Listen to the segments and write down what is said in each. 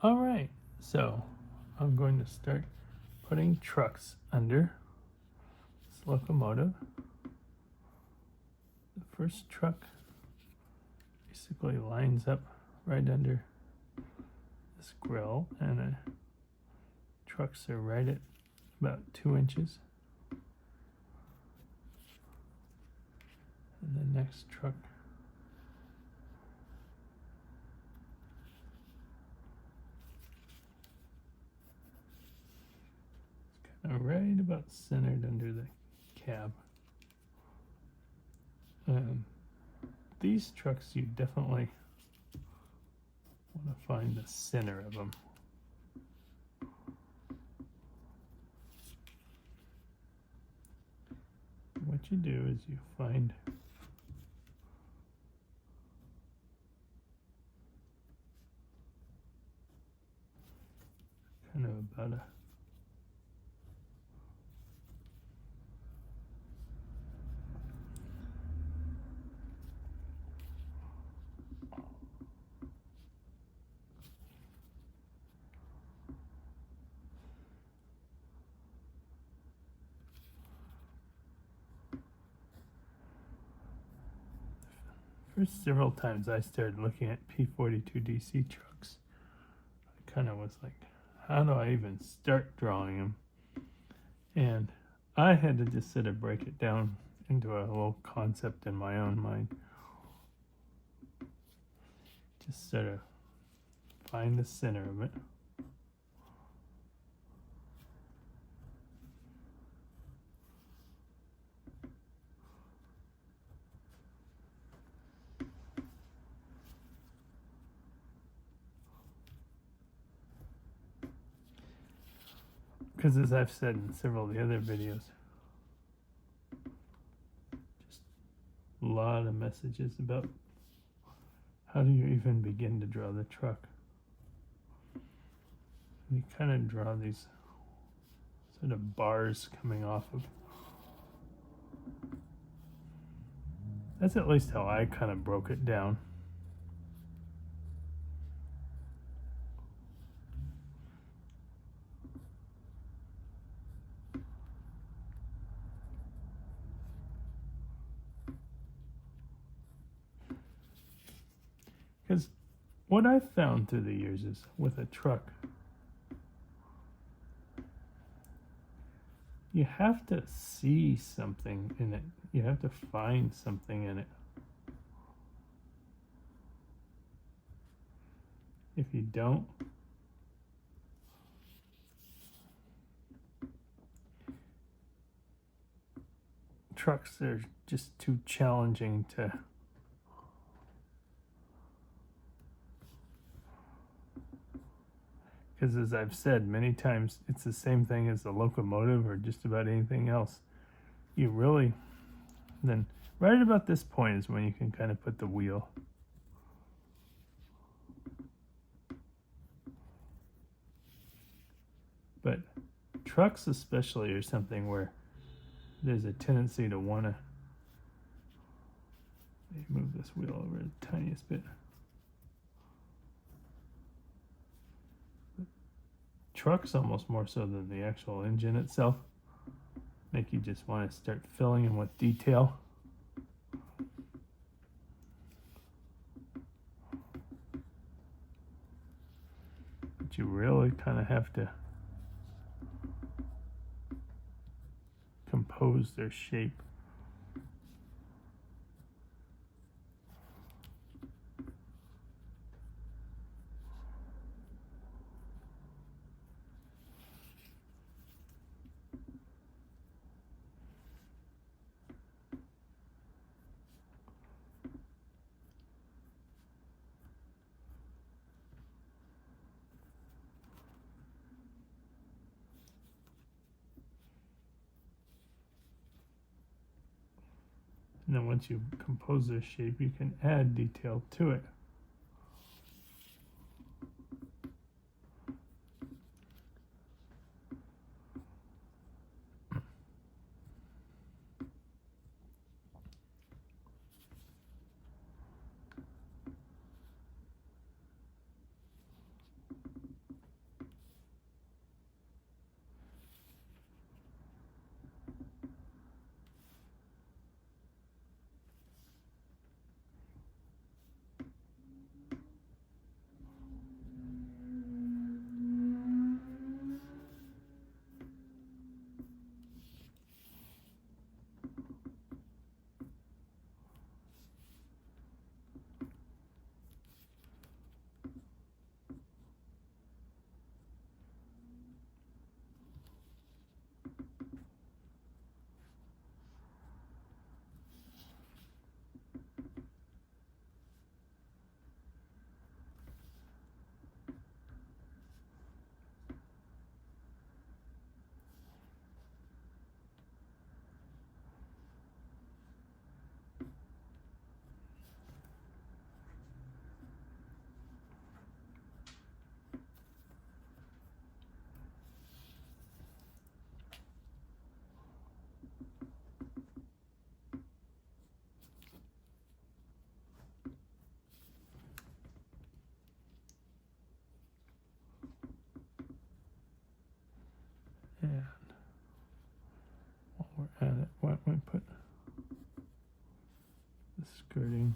All right, so I'm going to start putting trucks under this locomotive. The first truck basically lines up right under this grill, and the trucks are right at about 2 inches. And the next truck is kind of right about centered under the cab. These trucks, you definitely want to find the center of them. What you do is you find kind of about a first several times I started looking at P42DC trucks, I kind of was like, how do I even start drawing them? And I had to just sort of break it down into a little concept in my own mind. Just sort of find the center of it. Because as I've said in several of the other videos, just a lot of messages about how do you even begin to draw the truck. You kind of draw these sort of bars coming off of. That's at least how I kind of broke it down. Because what I've found through the years is with a truck, you have to see something in it. You have to find something in it. If you don't, trucks are just too challenging to because as I've said many times, it's the same thing as the locomotive or just about anything else. You really, then right about this point is when you can kind of put the wheel. But trucks especially are something where there's a tendency to want to move this wheel over the tiniest bit. Trucks, almost more so than the actual engine itself, make you just want to start filling in with detail. But you really kind of have to compose their shape. And then once you compose their shape, you can add detail to it. And while we're at it, why don't we put the skirting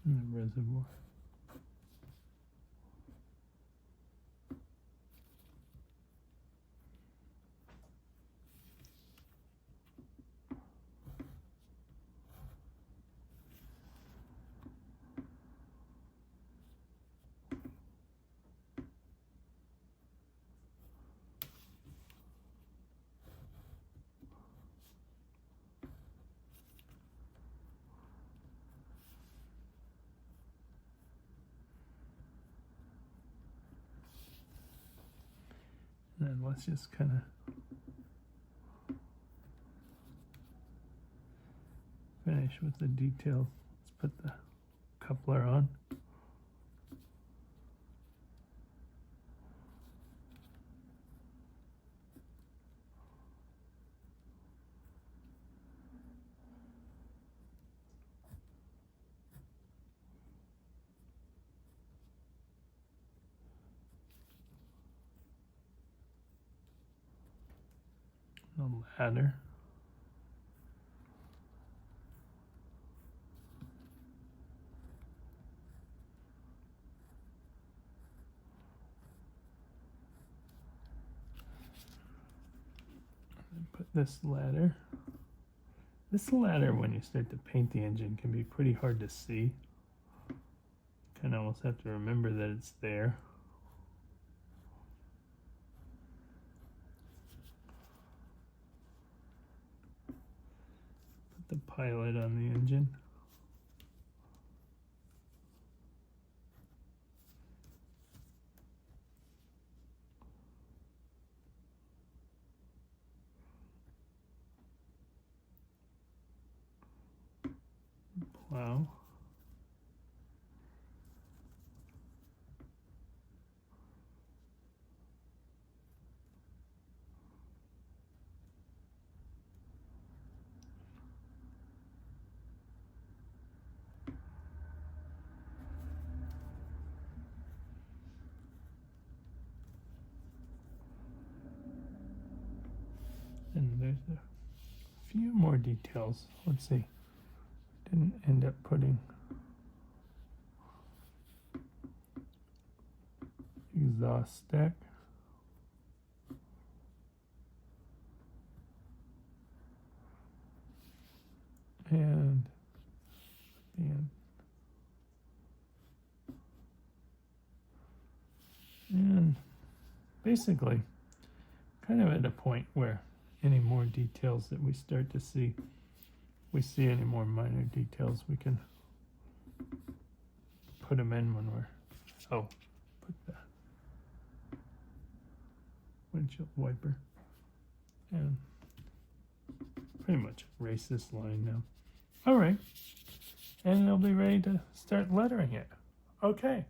in the reservoir. And then let's just kind of finish with the details. Let's put the coupler on. The ladder. And put this ladder. This ladder, when you start to paint the engine, can be pretty hard to see. Kind of almost have to remember that it's there. The pilot on the engine. Plow. And there's a few more details. Let's see. Didn't end up putting exhaust stack. And at the end. And basically, kind of at a point where any more details that we start to see, we see any more minor details, we can put them in when we're, put the windshield wiper and pretty much erase this line now. All right, and it'll be ready to start lettering it. Okay.